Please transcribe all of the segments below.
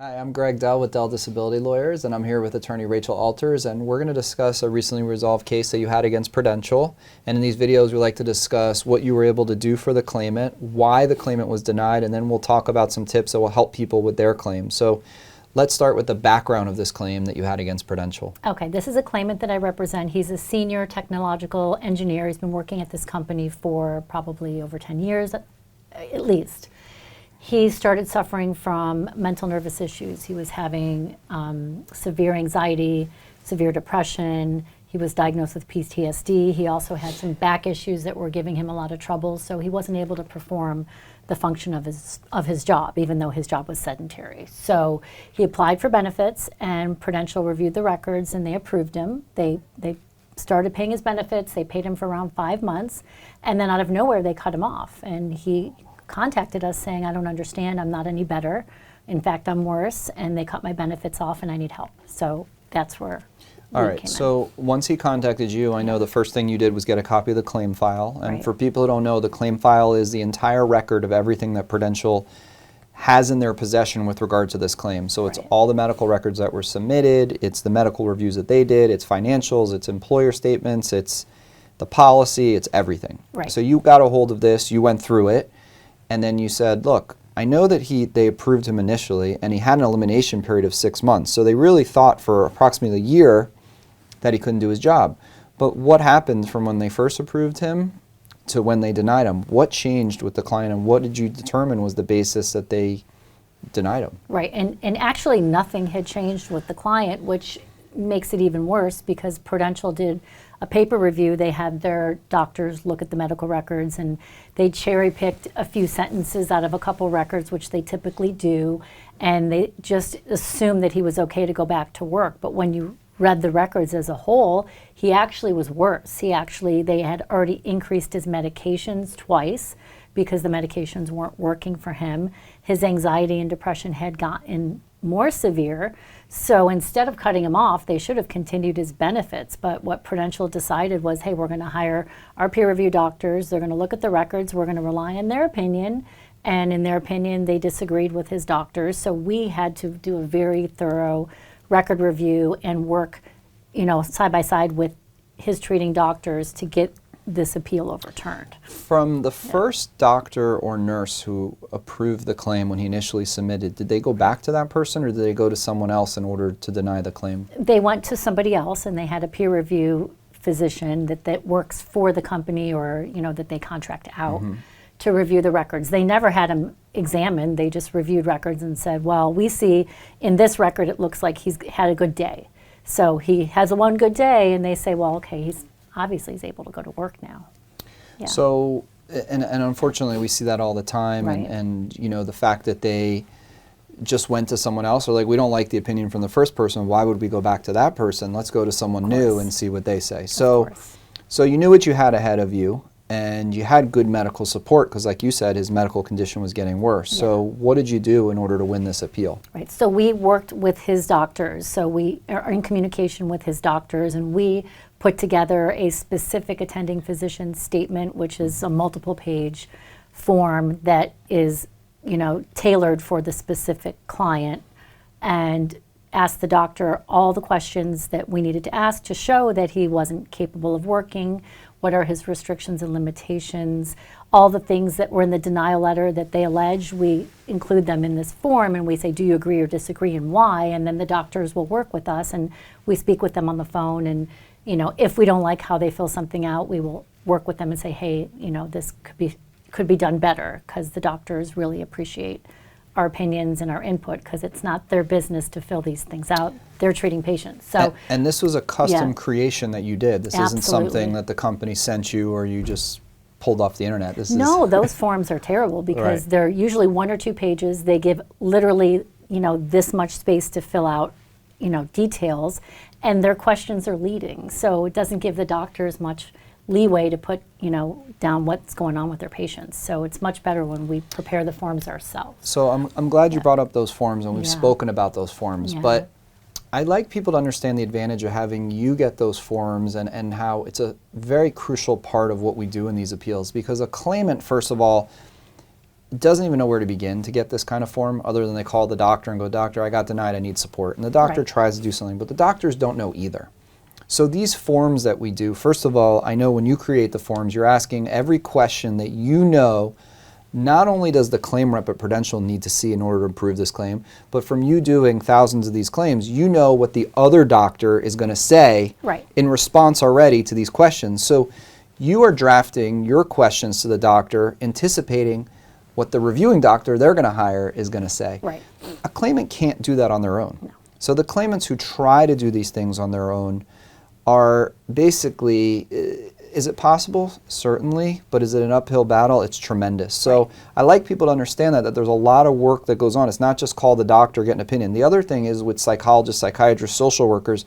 Hi, I'm Greg Dell with Dell Disability Lawyers, and I'm here with attorney Rachel Alters, and we're going to discuss a recently resolved case that you had against Prudential. And in these videos, we like to discuss what you were able to do for the claimant, why the claimant was denied, and then we'll talk about some tips that will help people with their claims. So let's start with the background of this claim that you had against Prudential. Okay, this is a claimant that I represent. He's a senior technological engineer. He's been working at this company for probably over 10 years, at least. He started suffering from mental nervous issues. He was having severe anxiety, severe depression. He was diagnosed with PTSD. He also had some back issues that were giving him a lot of trouble, so he wasn't able to perform the function of his job, even though his job was sedentary. So he applied for benefits, and Prudential reviewed the records, and they approved him. They started paying his benefits. They paid him for around 5 months, and then out of nowhere, they cut him off. And he contacted us saying, I don't understand, I'm not any better. In fact, I'm worse, and they cut my benefits off, and I need help. So that's where All right, so once he contacted you, I know the first thing you did was get a copy of the claim file. And Right. for people who don't know, the claim file is the entire record of everything that Prudential has in their possession with regard to this claim. So it's Right. all the medical records that were submitted, it's the medical reviews that they did, it's financials, it's employer statements, it's the policy, it's everything. Right. So you got a hold of this, you went through it, and then you said, look, I know that they approved him initially, and he had an elimination period of 6 months. So they really thought for approximately a year that he couldn't do his job. But what happened from when they first approved him to when they denied him? What changed with the client, and what did you determine was the basis that they denied him? Right, and actually nothing had changed with the client, which makes it even worse because Prudential did a paper review. They had their doctors look at the medical records, and they cherry-picked a few sentences out of a couple records, which they typically do, and they just assumed that he was okay to go back to work. But when you read the records as a whole, he actually was worse. They had already increased his medications twice because the medications weren't working for him. His anxiety and depression had gotten more severe. So instead of cutting him off, they should have continued his benefits. But what Prudential decided was, hey, we're going to hire our peer review doctors. They're going to look at the records. We're going to rely on their opinion. And in their opinion, they disagreed with his doctors. So we had to do a very thorough record review and work, side by side with his treating doctors to get this appeal overturned. From the first doctor or nurse who approved the claim when he initially submitted, did they go back to that person, or did they go to someone else in order to deny the claim? They went to somebody else, and they had a peer review physician that works for the company, or that they contract out to review the records. They never had him examined. They just reviewed records and said, well, we see in this record it looks like he's had a good day. So he has one good day, and they say, well, okay, he's able to go to work now. Yeah. So, and unfortunately we see that all the time, Right. and the fact that they just went to someone else, or like, we don't like the opinion from the first person, why would we go back to that person? Let's go to someone new and see what they say. So you knew what you had ahead of you, and you had good medical support because, like you said, his medical condition was getting worse. Yeah. So what did you do in order to win this appeal? Right, so we worked with his doctors. So we are in communication with his doctors, and we put together a specific attending physician statement, which is a multiple page form that is, tailored for the specific client, and asked the doctor all the questions that we needed to ask to show that he wasn't capable of working. What are his restrictions and limitations? All the things that were in the denial letter that they allege, we include them in this form, and we say, do you agree or disagree, and why? And then the doctors will work with us, and we speak with them on the phone, and if we don't like how they fill something out, we will work with them and say, hey, this could be done better, because the doctors really appreciate our opinions and our input, because it's not their business to fill these things out. They're treating patients. So, and this was a custom creation that you did. This isn't something Absolutely. that the company sent you, or you just pulled off the internet. No, those forms are terrible because they're usually 1 or 2 pages. They give literally, this much space to fill out, details, and their questions are leading. So it doesn't give the doctors much leeway to put, down what's going on with their patients. So it's much better when we prepare the forms ourselves. So I'm glad you brought up those forms, and we've spoken about those forms. But I'd like people to understand the advantage of having you get those forms, and how it's a very crucial part of what we do in these appeals. Because a claimant, first of all, doesn't even know where to begin to get this kind of form other than they call the doctor and go, doctor, I got denied, I need support. And the doctor Right. tries to do something, but the doctors don't know either. So these forms that we do, first of all, I know when you create the forms, you're asking every question that you know not only does the claim rep at Prudential need to see in order to approve this claim, but from you doing thousands of these claims, you know what the other doctor is going to say Right. in response already to these questions. So you are drafting your questions to the doctor, anticipating what the reviewing doctor they're going to hire is going to say. Right. A claimant can't do that on their own. No. So the claimants who try to do these things on their own are basically, is it possible? Certainly. But is it an uphill battle? It's tremendous. So Right. I like people to understand that there's a lot of work that goes on. It's not just call the doctor, get an opinion. The other thing is with psychologists, psychiatrists, social workers,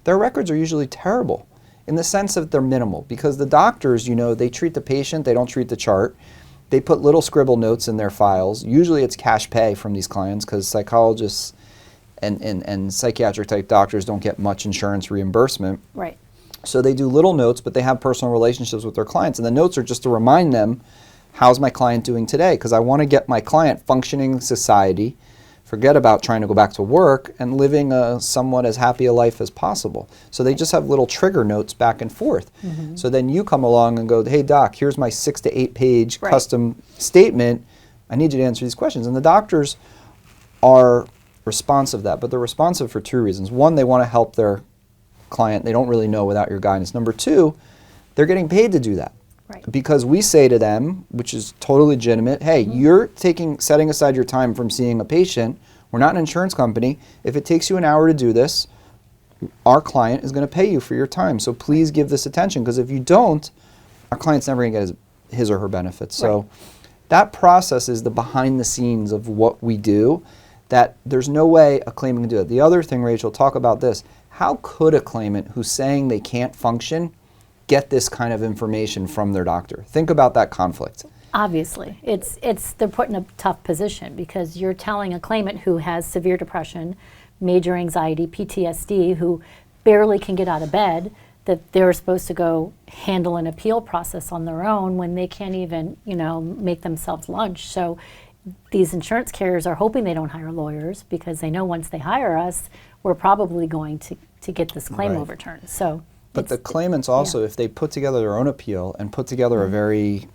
their records are usually terrible in the sense that they're minimal because the doctors, you know, they treat the patient, they don't treat the chart. They put little scribble notes in their files. Usually it's cash pay from these clients because psychologists and psychiatric type doctors don't get much insurance reimbursement. Right. So they do little notes, but they have personal relationships with their clients. And the notes are just to remind them, how's my client doing today? Because I want to get my client functioning in society, forget about trying to go back to work, and living a somewhat as happy a life as possible. So they just have little trigger notes back and forth. Mm-hmm. So then you come along and go, hey doc, here's my 6 to 8 page Right. custom statement. I need you to answer these questions. And the doctors are responsive to that, but they're responsive for two reasons. One, they want to help their client. They don't really know without your guidance. Number two, they're getting paid to do that. Right. Because we say to them, which is totally legitimate, hey, you're setting aside your time from seeing a patient. We're not an insurance company. If it takes you an hour to do this, our client is going to pay you for your time. So please give this attention, because if you don't, our client's never going to get his or her benefits. So Right. that process is the behind the scenes of what we do, that there's no way a claimant can do it. The other thing, Rachel, talk about this. How could a claimant who's saying they can't function get this kind of information from their doctor? Think about that conflict. Obviously, they're put in a tough position because you're telling a claimant who has severe depression, major anxiety, PTSD, who barely can get out of bed, that they're supposed to go handle an appeal process on their own when they can't even, make themselves lunch. So these insurance carriers are hoping they don't hire lawyers because they know once they hire us, we're probably going to get this claim Right. overturned. So, But the claimants also, if they put together their own appeal and put together a very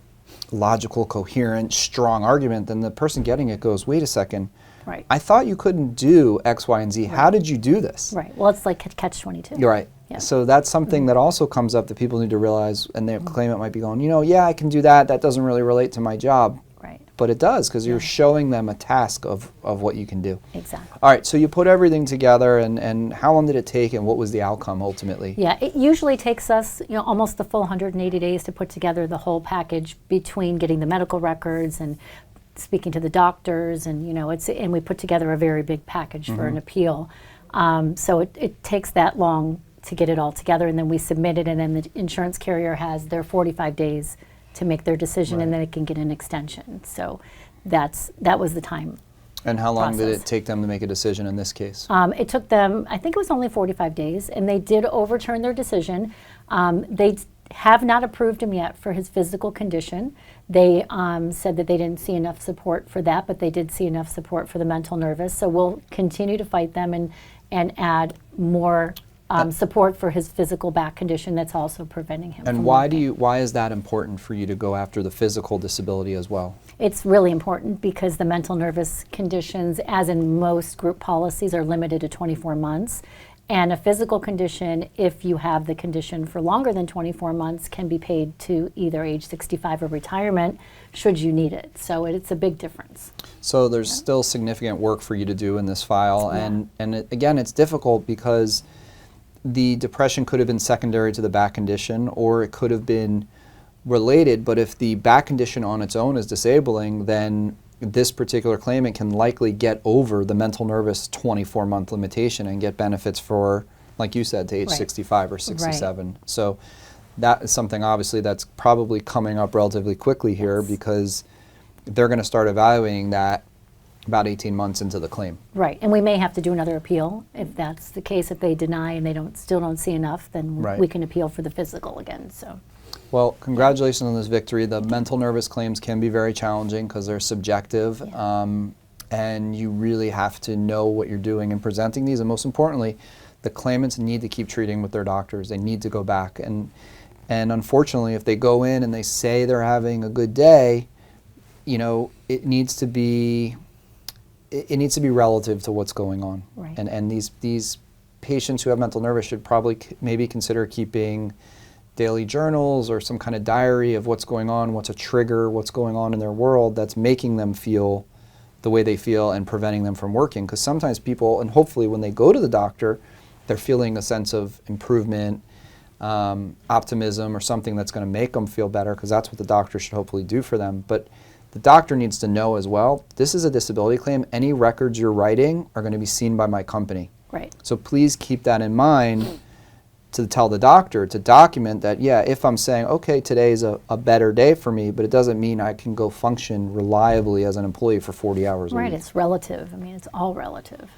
logical, coherent, strong argument, then the person getting it goes, wait a second, right, I thought you couldn't do X, Y, and Z. How did you do this? right. Well, it's like catch-22. You're right. Yeah. So that's something that also comes up that people need to realize, and the claimant might be going, yeah, I can do that. That doesn't really relate to my job. Right. But it does, because you're showing them a task of what you can do. Exactly. All right, so you put everything together, and how long did it take, and what was the outcome ultimately? Yeah, it usually takes us, almost the full 180 days to put together the whole package between getting the medical records and speaking to the doctors, and and we put together a very big package for an appeal. So it takes that long to get it all together, and then we submit it, and then the insurance carrier has their 45 days to make their decision, and then it can get an extension. So that was the time. And how long did process. it take them to make a decision in this case? It took them, I think it was only 45 days, and they did overturn their decision. They have not approved him yet for his physical condition. They said that they didn't see enough support for that, but they did see enough support for the mental nervous. So we'll continue to fight them and add more support for his physical back condition that's also preventing him And from why working. why is that important for you to go after the physical disability as well? It's really important because the mental nervous conditions, as in most group policies, are limited to 24 months. And a physical condition, if you have the condition for longer than 24 months, can be paid to either age 65 or retirement should you need it. So it's a big difference. So there's still significant work for you to do in this file. And again, it's difficult because the depression could have been secondary to the back condition, or it could have been related, but if the back condition on its own is disabling, then this particular claimant can likely get over the mental nervous 24-month limitation and get benefits for, like you said, to age Right. 65 or 67. So that is something obviously that's probably coming up relatively quickly here, because they're going to start evaluating that about 18 months into the claim. Right, and we may have to do another appeal if that's the case. If they deny and they still don't see enough, then Right. we can appeal for the physical again. So. Well, congratulations on this victory. The mental nervous claims can be very challenging because they're subjective, and you really have to know what you're doing in presenting these. And most importantly, the claimants need to keep treating with their doctors. They need to go back. And unfortunately, if they go in and they say they're having a good day, it needs to be relative to what's going on. Right. And these patients who have mental nervous should probably maybe consider keeping daily journals or some kind of diary of what's going on, what's a trigger, what's going on in their world that's making them feel the way they feel and preventing them from working. Because sometimes people, and hopefully when they go to the doctor, they're feeling a sense of improvement, optimism, or something that's going to make them feel better, because that's what the doctor should hopefully do for them. But the doctor needs to know as well, this is a disability claim. Any records you're writing are going to be seen by my company. Right. So please keep that in mind to tell the doctor, to document that, yeah, if I'm saying, okay, today's a better day for me, but it doesn't mean I can go function reliably as an employee for 40 hours a week. Right, it's relative. I mean, it's all relative.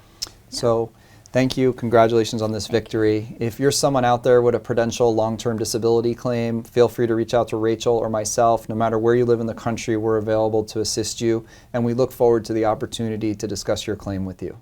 So thank you. Congratulations on this victory. If you're someone out there with a Prudential long-term disability claim, feel free to reach out to Rachel or myself. No matter where you live in the country, we're available to assist you, and we look forward to the opportunity to discuss your claim with you.